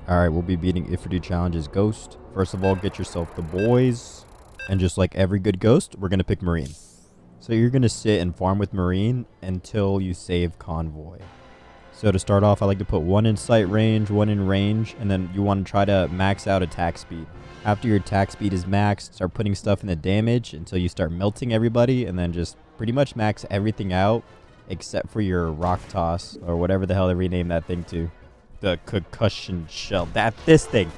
Alright, we'll be beating Infantry challenges Ghost. First of all, get yourself the boys. And just like every good Ghost, we're going to pick Marine. So you're going to sit and farm with Marine until you save Convoy. So to start off, I like to put one in sight range, one in range, and then you want to try to max out attack speed. After your attack speed is maxed, start putting stuff in the damage until you start melting everybody, and then just pretty much max everything out except for your rock toss, or whatever the hell they renamed that thing to. The concussion shell. This thing.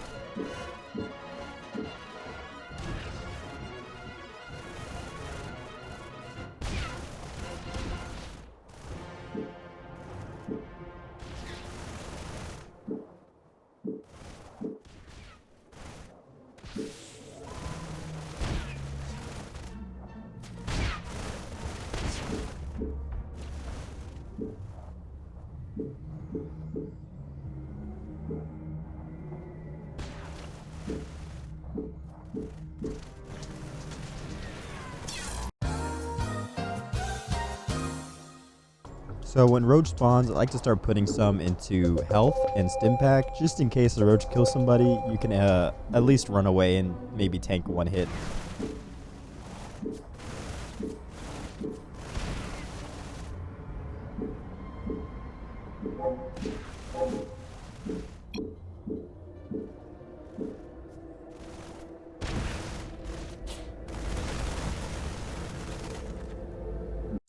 So when roach spawns, I like to start putting some into health and stim pack, just in case the roach kills somebody. You can at least run away and maybe tank one hit.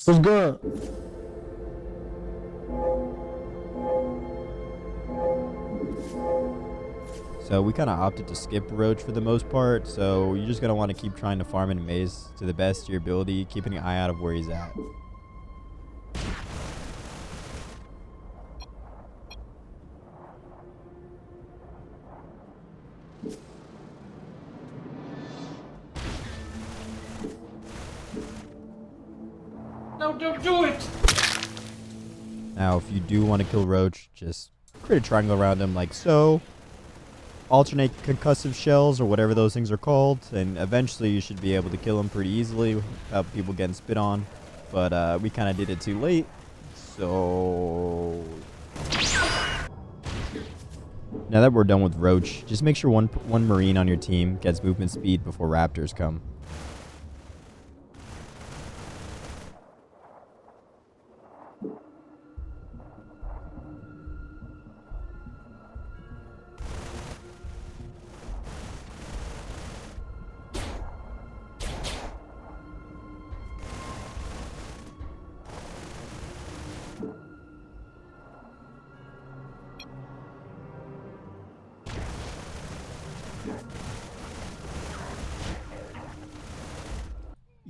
What's good? So we kind of opted to skip roach for the most part, so you're just going to want to keep trying to farm in maze to the best of your ability, keeping an eye out of where he's at. No, don't do it! Now, if you do want to kill roach, just create a triangle around him like so. Alternate concussive shells or whatever those things are called, and eventually you should be able to kill him pretty easily without people getting spit on. But we kind of did it too late, so now that we're done with roach, just make sure one marine on your team gets movement speed before raptors come.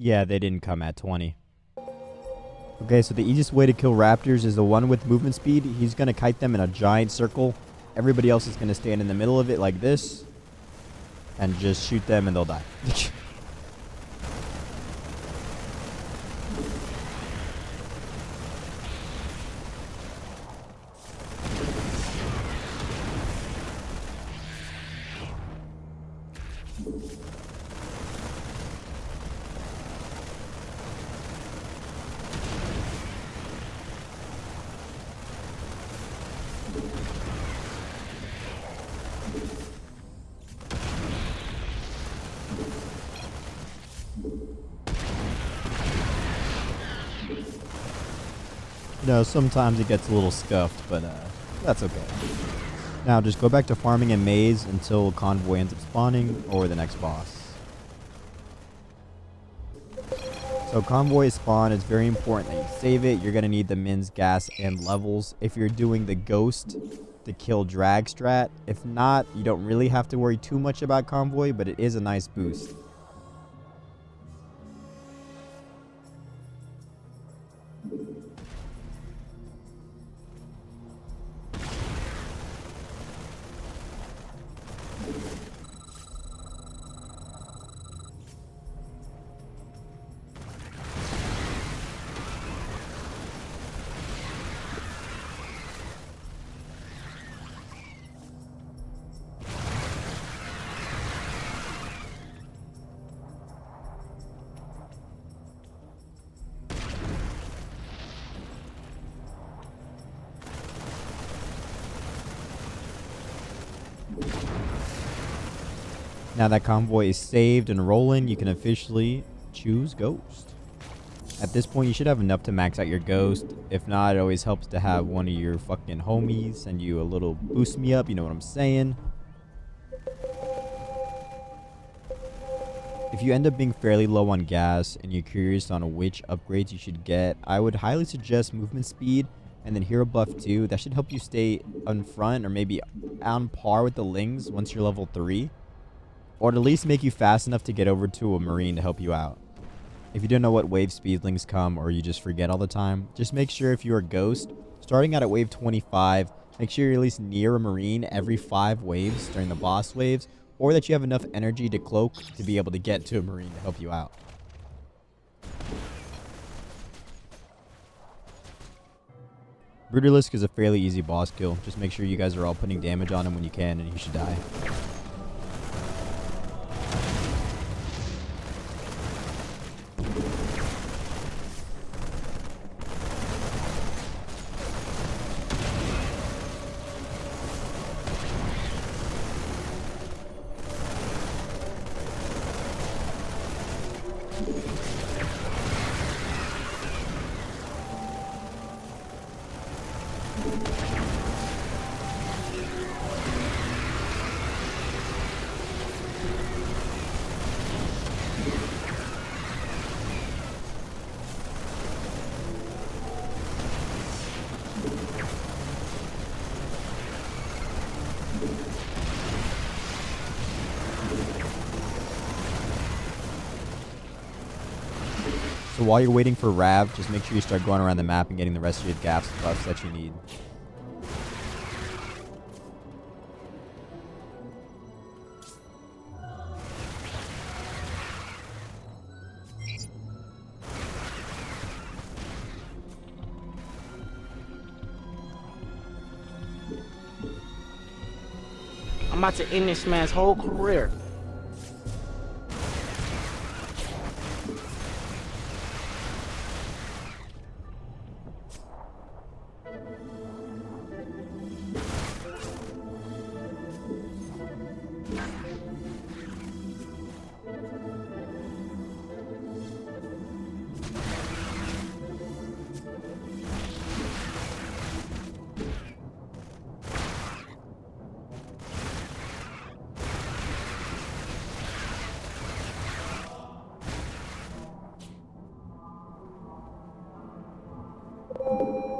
Yeah, they didn't come at 20. Okay, so the easiest way to kill raptors is the one with movement speed. He's going to kite them in a giant circle. Everybody else is going to stand in the middle of it like this and just shoot them and they'll die. No, sometimes it gets a little scuffed, but that's okay. Now just go back to farming in maze until convoy ends up spawning or the next boss. So convoy spawn, it's very important that you save it. You're going to need the mins, gas, and levels if you're doing the ghost to kill drag strat. If not, you don't really have to worry too much about convoy, but it is a nice boost. Now that convoy is saved and rolling, you can officially choose Ghost. At this point, you should have enough to max out your Ghost. If not, it always helps to have one of your fucking homies send you a little boost me up, you know what I'm saying? If you end up being fairly low on gas and you're curious on which upgrades you should get, I would highly suggest movement speed and then hero buff 2. That should help you stay on front or maybe on par with the Lings once you're level 3. Or at least make you fast enough to get over to a Marine to help you out. If you don't know what wave speedlings come or you just forget all the time, just make sure if you're a Ghost, starting out at wave 25, make sure you're at least near a Marine every 5 waves during the boss waves, or that you have enough energy to cloak to be able to get to a Marine to help you out. Brutalisk is a fairly easy boss kill. Just make sure you guys are all putting damage on him when you can and he should die. So while you're waiting for Rav, just make sure you start going around the map and getting the rest of your gas buffs that you need. I'm about to end this man's whole career.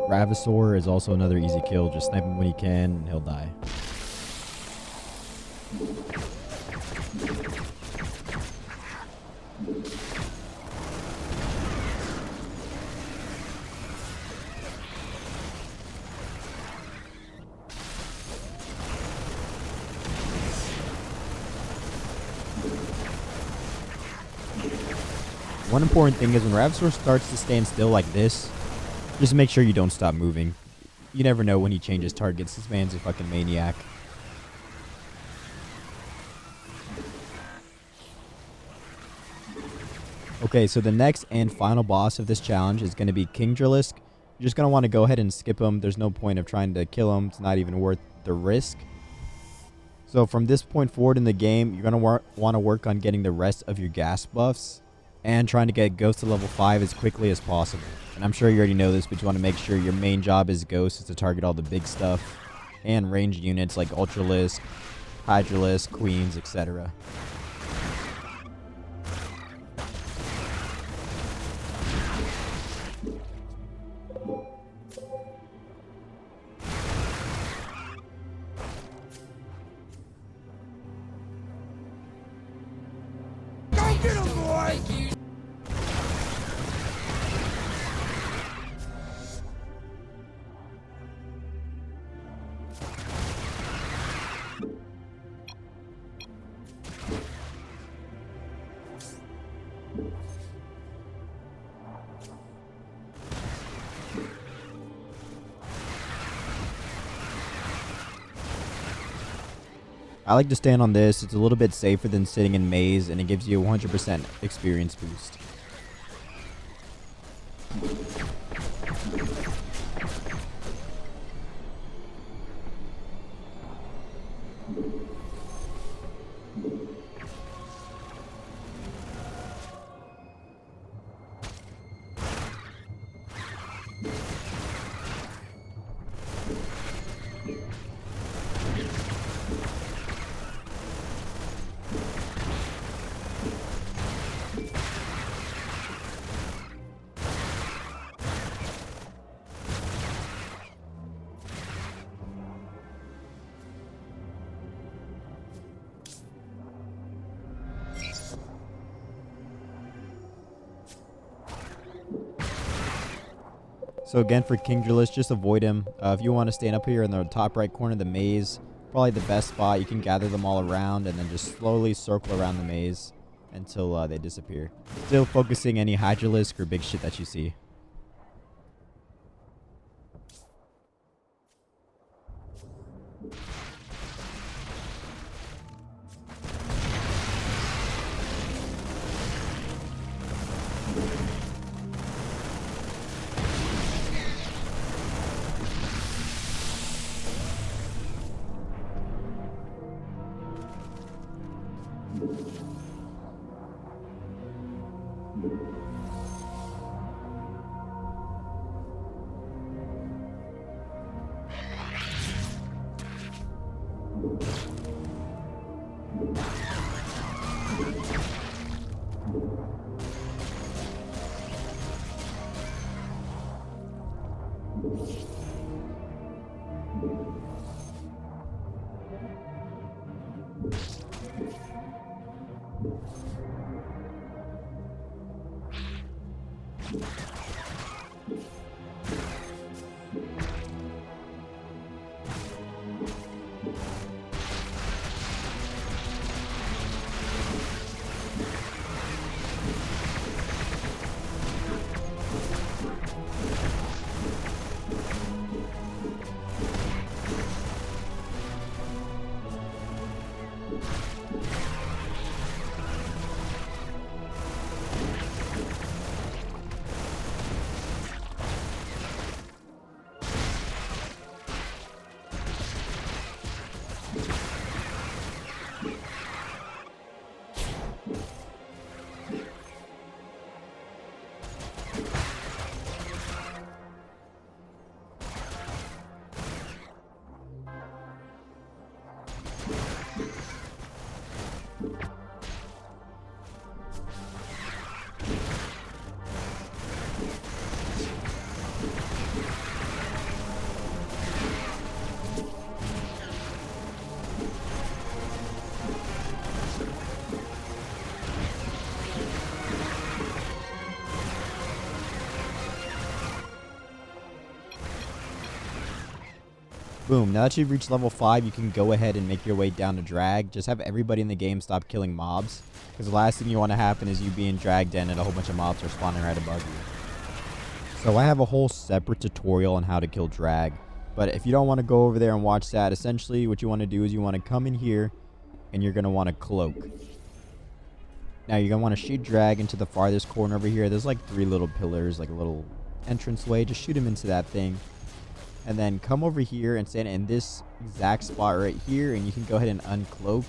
Ravasaur is also another easy kill. Just snipe him when you can and he'll die. One important thing is when Ravasaur starts to stand still like this, just make sure you don't stop moving. You never know when he changes targets. This man's a fucking maniac. Okay, so the next and final boss of this challenge is going to be King Drilisk. You're just going to want to go ahead and skip him. There's no point of trying to kill him. It's not even worth the risk. So from this point forward in the game, you're going to want to work on getting the rest of your gas buffs and trying to get Ghost to level 5 as quickly as possible. And I'm sure you already know this, but you want to make sure your main job as Ghost is to target all the big stuff and ranged units like Ultralisk, Hydralisk, Queens, etc. Get him, boy! I like to stand on this. It's a little bit safer than sitting in maze, and it gives you a 100% experience boost. So again, for King Drillus, just avoid him. If you want to stand up here in the top right corner of the maze, probably the best spot. You can gather them all around and then just slowly circle around the maze until they disappear. Still focusing any Hydralisk or big shit that you see. Boom. Now that you've reached level 5, you can go ahead and make your way down to drag. Just have everybody in the game stop killing mobs, because the last thing you want to happen is you being dragged in and a whole bunch of mobs are spawning right above you. So I have a whole separate tutorial on how to kill drag, but if you don't want to go over there and watch that, essentially what you want to do is you want to come in here and you're going to want to cloak. Now you're going to want to shoot drag into the farthest corner over here. There's like 3 little pillars, like a little entranceway. Just shoot him into that thing. And then come over here and stand in this exact spot right here, and you can go ahead and uncloak,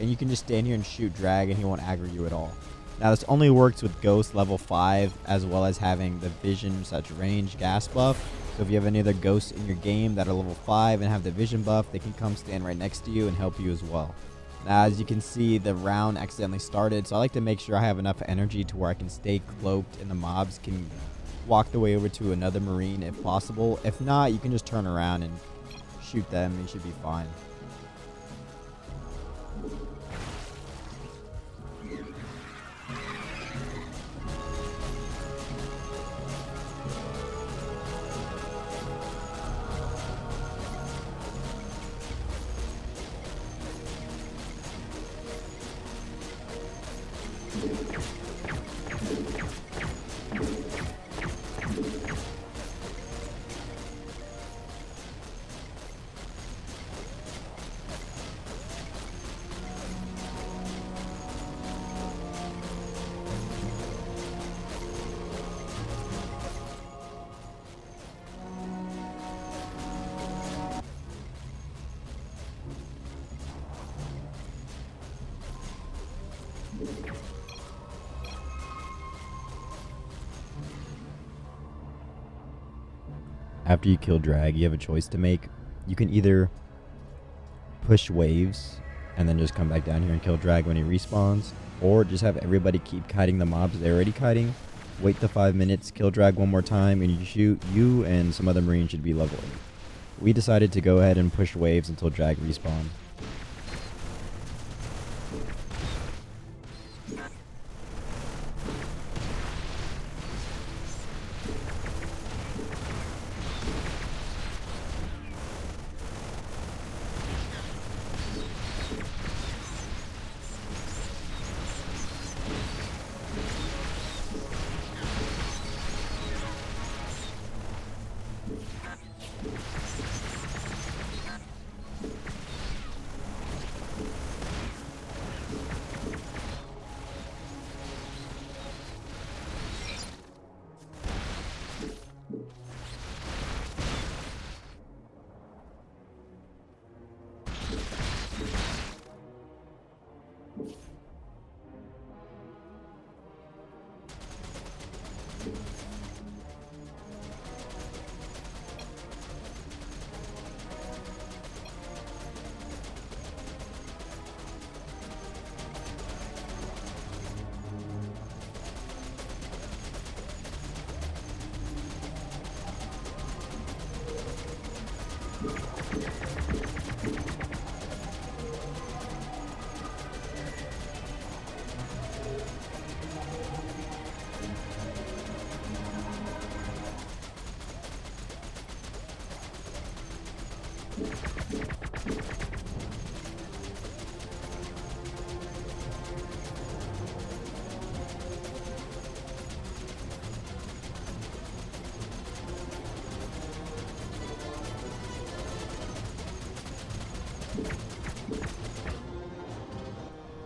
and you can just stand here and shoot drag and he won't aggro you at all. Now this only works with ghost level 5, as well as having the vision such range gas buff. So if you have any other ghosts in your game that are level 5 and have the vision buff, they can come stand right next to you and help you as well. Now as you can see, the round accidentally started, so I like to make sure I have enough energy to where I can stay cloaked and the mobs can walk the way over to another marine if possible. If not, you can just turn around and shoot them. You should be fine. After you kill drag, you have a choice to make. You can either push waves and then just come back down here and kill drag when he respawns, or just have everybody keep kiting the mobs they're already kiting, wait the 5 minutes, kill drag one more time, and you shoot. You and some other marine should be level 8. We decided to go ahead and push waves until drag respawned.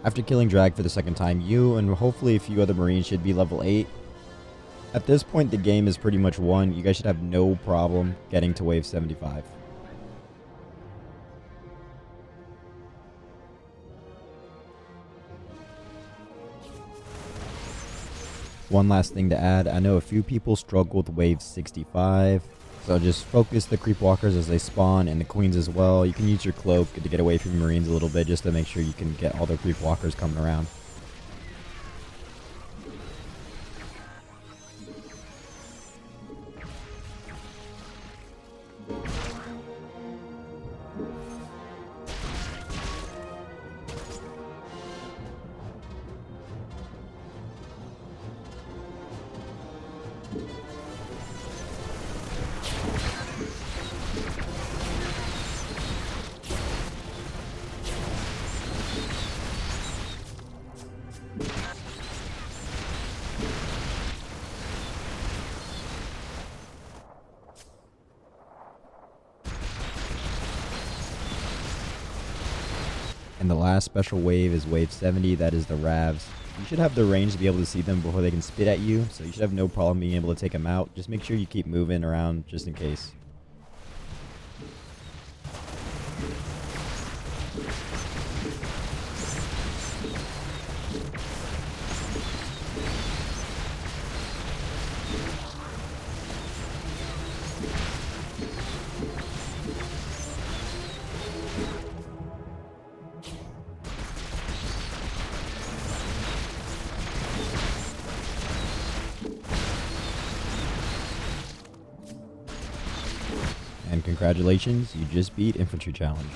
After killing Drag for the second time, you and hopefully a few other Marines should be level 8. At this point, the game is pretty much won. You guys should have no problem getting to wave 75. One last thing to add, I know a few people struggle with wave 65, so just focus the creep walkers as they spawn and the queens as well. You can use your cloak to get away from your Marines a little bit just to make sure you can get all the creep walkers coming around. And the last special wave is wave 70, that is the Ravs. You should have the range to be able to see them before they can spit at you, so you should have no problem being able to take them out. Just make sure you keep moving around just in case. And congratulations, you just beat Infantry Challenge.